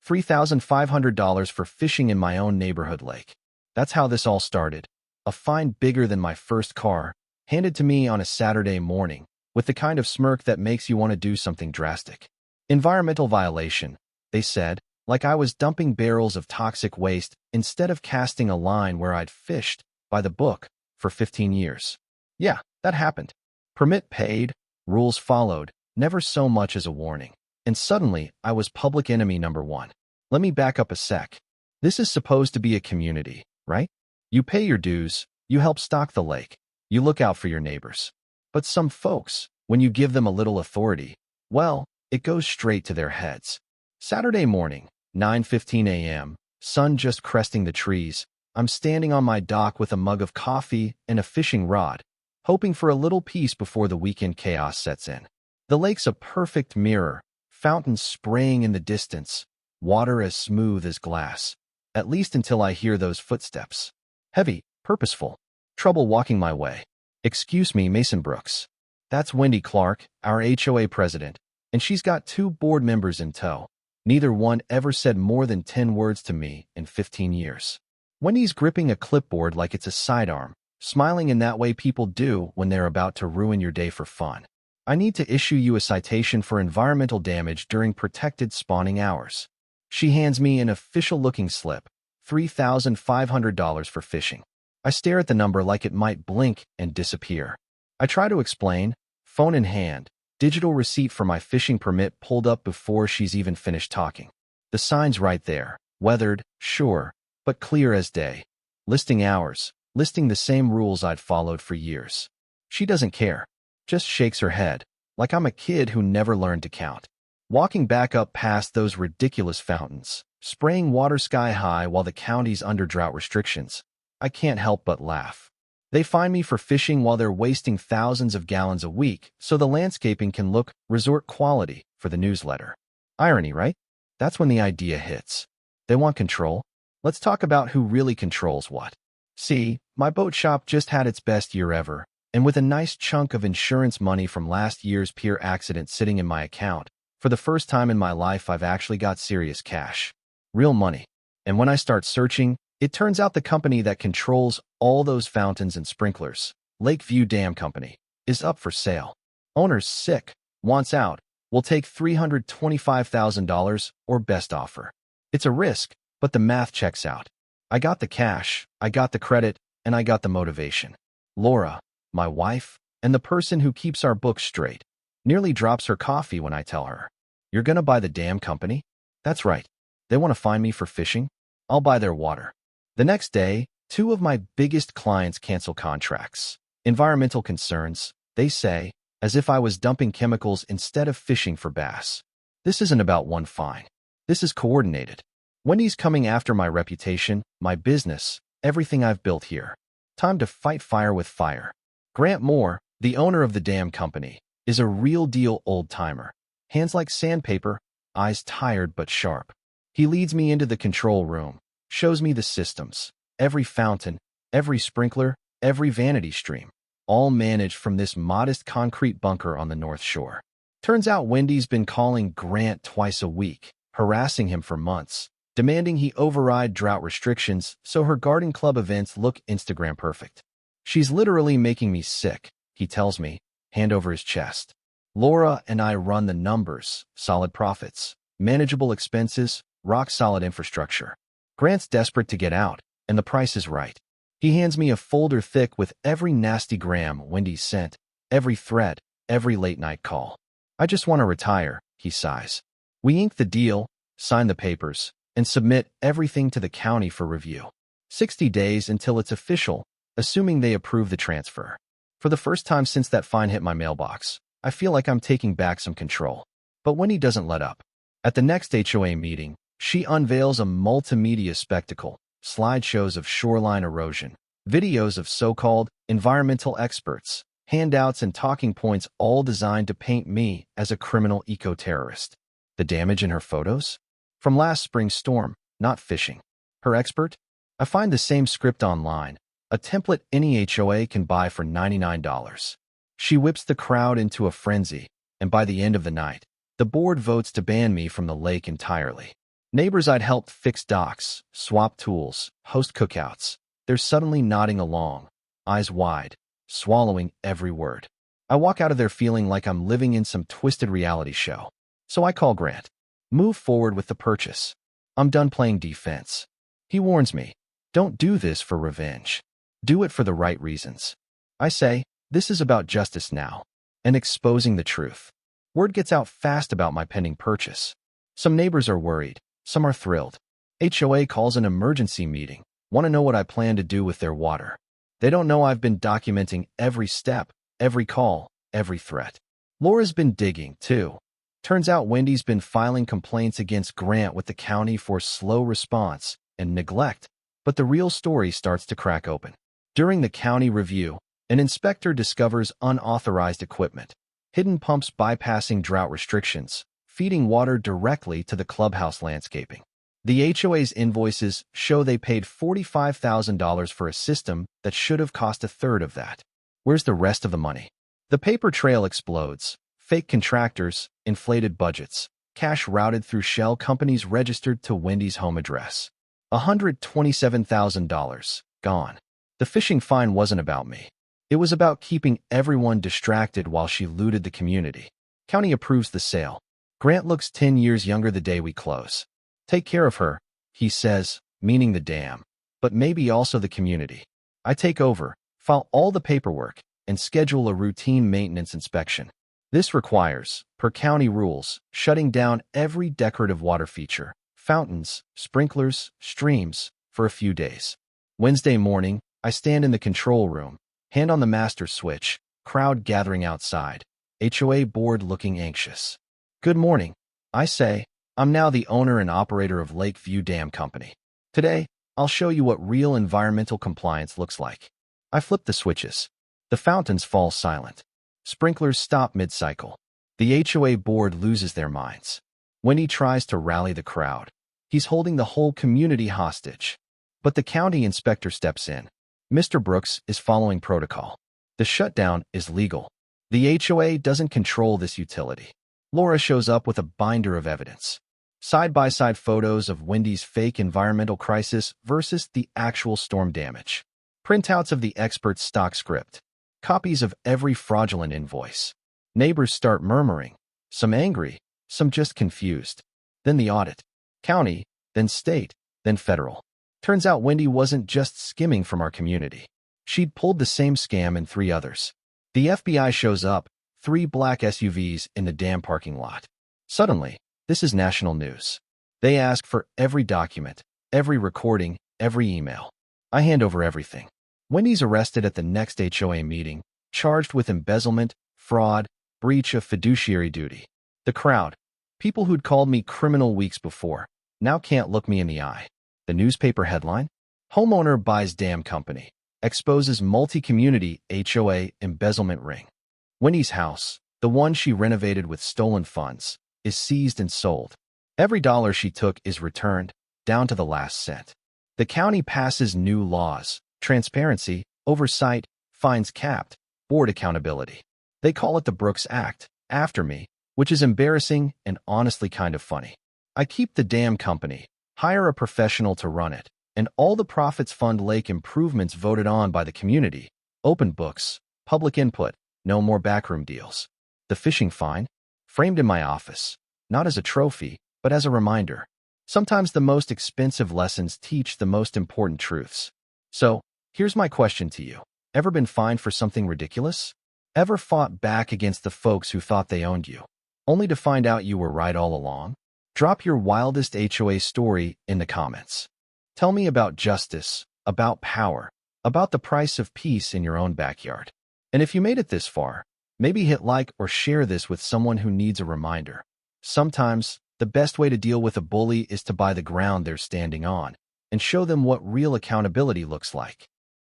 $3,500 for fishing in my own neighborhood lake. That's how this all started. A fine bigger than my first car, handed to me on a Saturday morning, with the kind of smirk that makes you want to do something drastic. Environmental violation, they said, like I was dumping barrels of toxic waste instead of casting a line where I'd fished, by the book, for 15 years. Yeah, that happened. Permit paid, rules followed, never so much as a warning. And suddenly, I was public enemy number one. Let me back up a sec. This is supposed to be a community, right? You pay your dues, you help stock the lake, you look out for your neighbors. But some folks, when you give them a little authority, well, it goes straight to their heads. Saturday morning, 9:15 a.m., sun just cresting the trees, I'm standing on my dock with a mug of coffee and a fishing rod, hoping for a little peace before the weekend chaos sets in. The lake's a perfect mirror, fountains spraying in the distance, water as smooth as glass, at least until I hear those footsteps. Heavy, purposeful, trouble walking my way. Excuse me, Mason Brooks. That's Wendy Clark, our HOA president, and she's got 2 board members in tow. Neither one ever said more than 10 words to me in 15 years. Wendy's gripping a clipboard like it's a sidearm, smiling in that way people do when they're about to ruin your day for fun. I need to issue you a citation for environmental damage during protected spawning hours. She hands me an official-looking slip, $3,500 for fishing. I stare at the number like it might blink and disappear. I try to explain, phone in hand, digital receipt for my fishing permit pulled up before she's even finished talking. The sign's right there, weathered, sure, but clear as day. Listing hours, listing the same rules I'd followed for years. She doesn't care, just shakes her head, like I'm a kid who never learned to count. Walking back up past those ridiculous fountains, spraying water sky high while the county's under drought restrictions, I can't help but laugh. They fine me for fishing while they're wasting thousands of gallons a week so the landscaping can look resort quality for the newsletter. Irony, right? That's when the idea hits. They want control. Let's talk about who really controls what. See, my boat shop just had its best year ever, and with a nice chunk of insurance money from last year's pier accident sitting in my account, for the first time in my life I've actually got serious cash. Real money. And when I start searching, it turns out the company that controls all those fountains and sprinklers, Lakeview Dam Company, is up for sale. Owner's sick, wants out, will take $325,000 or best offer. It's a risk, but the math checks out. I got the cash, I got the credit, and I got the motivation. Laura, my wife, and the person who keeps our books straight, nearly drops her coffee when I tell her, "You're gonna buy the dam company?" That's right. They want to fine me for fishing? I'll buy their water. The next day, 2 of my biggest clients cancel contracts. Environmental concerns, they say, as if I was dumping chemicals instead of fishing for bass. This isn't about one fine. This is coordinated. Wendy's coming after my reputation, my business, everything I've built here. Time to fight fire with fire. Grant Moore, the owner of the dam company, is a real-deal old-timer. Hands like sandpaper, eyes tired but sharp. He leads me into the control room, shows me the systems, every fountain, every sprinkler, every vanity stream, all managed from this modest concrete bunker on the North Shore. Turns out Wendy's been calling Grant twice a week, harassing him for months, demanding he override drought restrictions so her garden club events look Instagram perfect. She's literally making me sick, he tells me, hand over his chest. Laura and I run the numbers, solid profits, manageable expenses, rock-solid infrastructure. Grant's desperate to get out, and the price is right. He hands me a folder thick with every nasty gram Wendy's sent, every threat, every late-night call. I just want to retire, he sighs. We ink the deal, sign the papers, and submit everything to the county for review. 60 days until it's official, assuming they approve the transfer. For the first time since that fine hit my mailbox, I feel like I'm taking back some control. But Wendy doesn't let up. At the next HOA meeting, she unveils a multimedia spectacle, slideshows of shoreline erosion, videos of so-called environmental experts, handouts and talking points all designed to paint me as a criminal eco-terrorist. The damage in her photos? From last spring's storm, not fishing. Her expert? I find the same script online, a template any HOA can buy for $99. She whips the crowd into a frenzy, and by the end of the night, the board votes to ban me from the lake entirely. Neighbors I'd helped fix docks, swap tools, host cookouts. They're suddenly nodding along, eyes wide, swallowing every word. I walk out of there feeling like I'm living in some twisted reality show. So I call Grant. Move forward with the purchase. I'm done playing defense. He warns me, don't do this for revenge. Do it for the right reasons. I say, this is about justice now, and exposing the truth. Word gets out fast about my pending purchase. Some neighbors are worried, some are thrilled. HOA calls an emergency meeting, want to know what I plan to do with their water. They don't know I've been documenting every step, every call, every threat. Laura's been digging, too. Turns out Wendy's been filing complaints against Grant with the county for slow response and neglect, but the real story starts to crack open. During the county review, an inspector discovers unauthorized equipment, hidden pumps bypassing drought restrictions, feeding water directly to the clubhouse landscaping. The HOA's invoices show they paid $45,000 for a system that should have cost a third of that. Where's the rest of the money? The paper trail explodes. Fake contractors, inflated budgets, cash routed through shell companies registered to Wendy's home address. $127,000 gone. The phishing fine wasn't about me. It was about keeping everyone distracted while she looted the community. County approves the sale. Grant looks 10 years younger the day we close. Take care of her, he says, meaning the dam, but maybe also the community. I take over, file all the paperwork, and schedule a routine maintenance inspection. This requires, per county rules, shutting down every decorative water feature, fountains, sprinklers, streams, for a few days. Wednesday morning, I stand in the control room, hand on the master switch, crowd gathering outside, HOA board looking anxious. Good morning, I say. I'm now the owner and operator of Lakeview Dam Company. Today, I'll show you what real environmental compliance looks like. I flip the switches. The fountains fall silent. Sprinklers stop mid-cycle. The HOA board loses their minds. When he tries to rally the crowd, he's holding the whole community hostage. But the county inspector steps in. Mr. Brooks is following protocol. The shutdown is legal. The HOA doesn't control this utility. Laura shows up with a binder of evidence. Side-by-side photos of Wendy's fake environmental crisis versus the actual storm damage. Printouts of the expert's stock script. Copies of every fraudulent invoice. Neighbors start murmuring, some angry, some just confused. Then the audit. County, then state, then federal. Turns out Wendy wasn't just skimming from our community. She'd pulled the same scam in 3 others. The FBI shows up, 3 black SUVs in the dam parking lot. Suddenly, this is national news. They ask for every document, every recording, every email. I hand over everything. Wendy's arrested at the next HOA meeting, charged with embezzlement, fraud, breach of fiduciary duty. The crowd, people who'd called me criminal weeks before, now can't look me in the eye. The newspaper headline? Homeowner buys dam company, exposes multi-community HOA embezzlement ring. Wendy's house, the one she renovated with stolen funds, is seized and sold. Every dollar she took is returned, down to the last cent. The county passes new laws. Transparency, oversight, fines capped, board accountability. They call it the Brooks Act, after me, which is embarrassing and honestly kind of funny. I keep the dam company, hire a professional to run it, and all the profits fund lake improvements voted on by the community. Open books, public input, no more backroom deals. The phishing fine? Framed in my office, not as a trophy, but as a reminder. Sometimes the most expensive lessons teach the most important truths. So, here's my question to you. Ever been fined for something ridiculous? Ever fought back against the folks who thought they owned you, only to find out you were right all along? Drop your wildest HOA story in the comments. Tell me about justice, about power, about the price of peace in your own backyard. And if you made it this far, maybe hit like or share this with someone who needs a reminder. Sometimes, the best way to deal with a bully is to buy the ground they're standing on and show them what real accountability looks like.